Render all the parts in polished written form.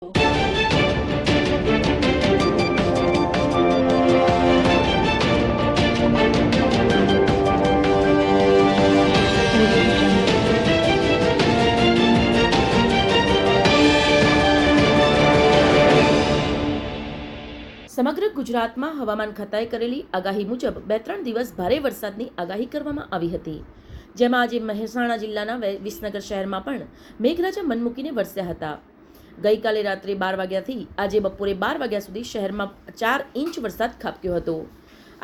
સમગ્ર ગુજરાતમાં હવામાન ખાતાએ કરેલી આગાહી મુજબ 2-3 દિવસ ભારે વરસાદની આગાહી કરવામાં આવી હતી, જેમાં આજે મહેસાણા જિલ્લાના વિસનગર શહેરમાં પણ મેઘરાજા મન મૂકીને વરસ્યા હતા. ગઈકાલે રાત્રે 12 વાગ્યાથી આજે બપોરે 12 વાગ્યા સુધી શહેરમાં 4 ઇંચ વરસાદ ખાબક્યો હતો.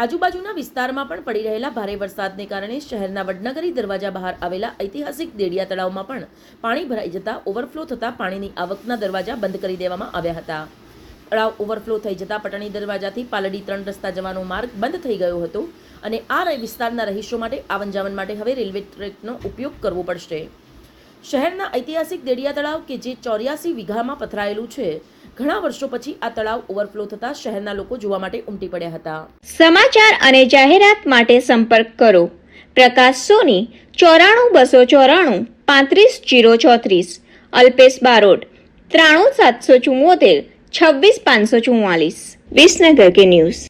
આજુબાજુના વિસ્તારમાં પણ પડી રહેલા ભારે વરસાદને કારણે શહેરના વડનગરી દરવાજા બહાર આવેલા ઐતિહાસિક દેડિયા તળાવમાં પણ પાણી ભરાઈ જતા ઓવરફ્લો થતા પાણીની આવકના દરવાજા બંધ કરી દેવામાં આવ્યા હતા. તળાવ ઓવરફ્લો થઈ જતા પટણી દરવાજાથી પાલડી 3 રસ્તા જવાનો માર્ગ બંધ થઈ ગયો હતો અને આ વિસ્તારના રહીશો માટે આવન જાવન માટે હવે રેલવે ટ્રેકનો ઉપયોગ કરવો પડશે. શહેરના ઐતિહાસિક દેડિયા તળાવ કે જે 84 વીઘામાં પથરાયેલું છે, ઘણા વર્ષો પછી આ તળાવ ઓવરફ્લો થતા શહેરના લોકો જોવા માટે ઉમટી પડ્યા હતા. સમાચાર અને જાહેરાત માટે સંપર્ક કરો પ્રકાશ સોની 94 294 35 034, અલ્પેશ બારોટ 93 774 26 544. વિસનગર કે ન્યૂઝ.